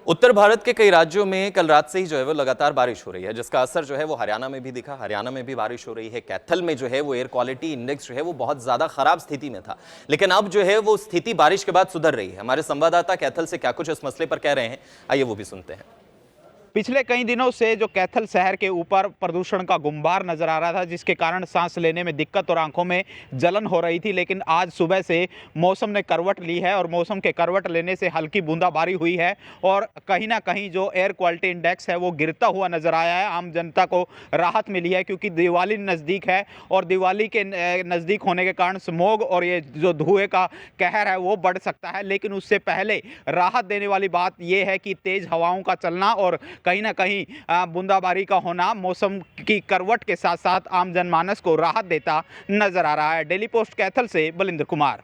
उत्तर भारत के कई राज्यों में कल रात से ही जो है वो लगातार बारिश हो रही है, जिसका असर जो है वो हरियाणा में भी दिखा। हरियाणा में भी बारिश हो रही है। कैथल में जो है वो एयर क्वालिटी इंडेक्स जो है वो बहुत ज्यादा खराब स्थिति में था, लेकिन अब जो है वो स्थिति बारिश के बाद सुधर रही है। हमारे संवाददाता कैथल से क्या कुछ इस मसले पर कह रहे हैं, आइए वो भी सुनते हैं। पिछले कई दिनों से जो कैथल शहर के ऊपर प्रदूषण का गुम्बार नजर आ रहा था, जिसके कारण सांस लेने में दिक्कत और आंखों में जलन हो रही थी। लेकिन आज सुबह से मौसम ने करवट ली है और मौसम के करवट लेने से हल्की बूंदाबांदी हुई है और कहीं ना कहीं जो एयर क्वालिटी इंडेक्स है वो गिरता हुआ नजर आया है। आम जनता को राहत मिली है क्योंकि दिवाली नज़दीक है और दिवाली के नज़दीक होने के कारण स्मॉग और ये जो धुएं का कहर है वो बढ़ सकता है। लेकिन उससे पहले राहत देने वाली बात यह है कि तेज़ हवाओं का चलना और कहीं ना कहीं बूंदाबांदी का होना मौसम की करवट के साथ साथ आम जनमानस को राहत देता नजर आ रहा है। डेली पोस्ट कैथल से बलिंद्र कुमार।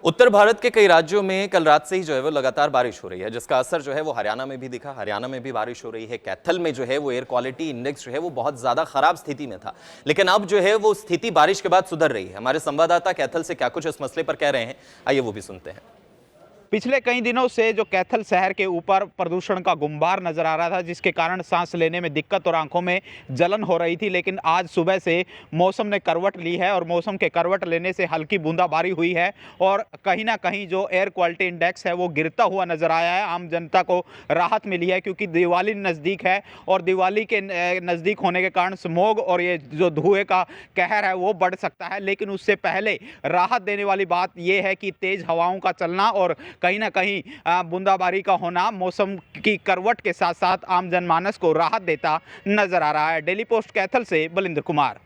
उत्तर भारत के कई राज्यों में कल रात से ही जो है वो लगातार बारिश हो रही है, जिसका असर जो है वो हरियाणा में भी दिखा। हरियाणा में भी बारिश हो रही है। कैथल में जो है वो एयर क्वालिटी इंडेक्स जो है वो बहुत ज्यादा खराब स्थिति में था, लेकिन अब जो है वो स्थिति बारिश के बाद सुधर रही है। हमारे संवाददाता कैथल से क्या कुछ इस मसले पर कह रहे हैं, आइए वो भी सुनते हैं। पिछले कई दिनों से जो कैथल शहर के ऊपर प्रदूषण का गुम्बार नजर आ रहा था, जिसके कारण सांस लेने में दिक्कत और आंखों में जलन हो रही थी। लेकिन आज सुबह से मौसम ने करवट ली है और मौसम के करवट लेने से हल्की बूंदाबांदी हुई है और कहीं ना कहीं जो एयर क्वालिटी इंडेक्स है वो गिरता हुआ नजर आया है। आम जनता को राहत मिली है क्योंकि दिवाली नज़दीक है और दिवाली के नज़दीक होने के कारण स्मॉग और ये जो धुएं का कहर है वो बढ़ सकता है। लेकिन उससे पहले राहत देने वाली बात यह है कि तेज़ हवाओं का चलना और कहीं ना कहीं बूंदाबांदी का होना मौसम की करवट के साथ साथ आम जनमानस को राहत देता नजर आ रहा है। डेली पोस्ट कैथल से बलिंद्र कुमार।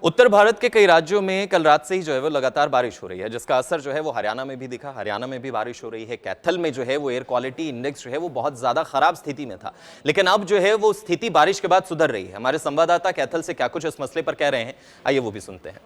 उत्तर भारत के कई राज्यों में कल रात से ही जो है वो लगातार बारिश हो रही है, जिसका असर जो है वो हरियाणा में भी दिखा। हरियाणा में भी बारिश हो रही है। कैथल में जो है वो एयर क्वालिटी इंडेक्स जो है वो बहुत ज्यादा खराब स्थिति में था, लेकिन अब जो है वो स्थिति बारिश के बाद सुधर रही है। हमारे संवाददाता कैथल से क्या कुछ इस मसले पर कह रहे हैं, आइए वो भी सुनते हैं।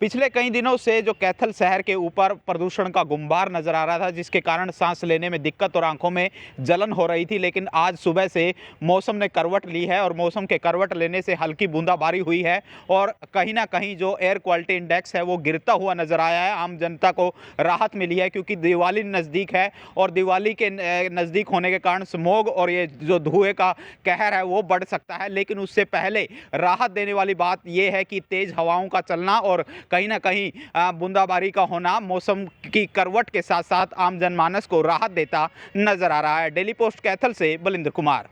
पिछले कई दिनों से जो कैथल शहर के ऊपर प्रदूषण का गुम्बार नजर आ रहा था, जिसके कारण सांस लेने में दिक्कत और आंखों में जलन हो रही थी। लेकिन आज सुबह से मौसम ने करवट ली है और मौसम के करवट लेने से हल्की बूंदाबांदी हुई है और कहीं ना कहीं जो एयर क्वालिटी इंडेक्स है वो गिरता हुआ नजर आया है। आम जनता को राहत मिली है क्योंकि दिवाली नज़दीक है और दिवाली के नज़दीक होने के कारण स्मॉग और ये जो धुएं का कहर है वो बढ़ सकता है। लेकिन उससे पहले राहत देने वाली बात यह है कि तेज़ हवाओं का चलना और कहीं ना कहीं बूंदाबांदी का होना मौसम की करवट के साथ साथ आम जनमानस को राहत देता नजर आ रहा है। डेली पोस्ट कैथल से बलिंद्र कुमार।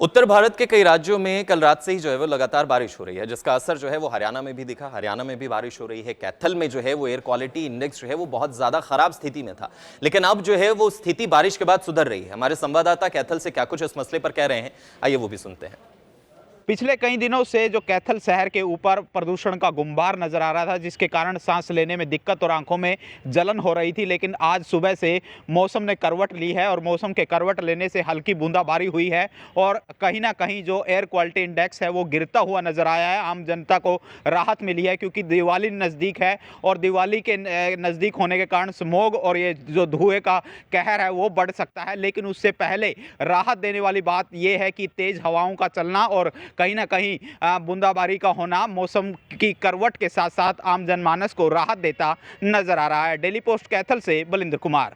उत्तर भारत के कई राज्यों में कल रात से ही जो है वो लगातार बारिश हो रही है, जिसका असर जो है वो हरियाणा में भी दिखा। हरियाणा में भी बारिश हो रही है। कैथल में जो है वो एयर क्वालिटी इंडेक्स जो है वो बहुत ज्यादा खराब स्थिति में था, लेकिन अब जो है वो स्थिति बारिश के बाद सुधर रही है। हमारे संवाददाता कैथल से क्या कुछ इस मसले पर कह रहे हैं, आइए वो भी सुनते हैं। पिछले कई दिनों से जो कैथल शहर के ऊपर प्रदूषण का गुम्बार नजर आ रहा था, जिसके कारण सांस लेने में दिक्कत और आंखों में जलन हो रही थी। लेकिन आज सुबह से मौसम ने करवट ली है और मौसम के करवट लेने से हल्की बूंदाबांदी हुई है और कहीं ना कहीं जो एयर क्वालिटी इंडेक्स है वो गिरता हुआ नजर आया है। आम जनता को राहत मिली है क्योंकि दिवाली नज़दीक है और दिवाली के नज़दीक होने के कारण स्मॉग और ये जो धुएं का कहर है वो बढ़ सकता है। लेकिन उससे पहले राहत देने वाली बात यह है कि तेज़ हवाओं का चलना और कहीं ना कहीं बूंदाबांदी का होना मौसम की करवट के साथ साथ आम जनमानस को राहत देता नजर आ रहा है। डेली पोस्ट कैथल से बलिंद्र कुमार।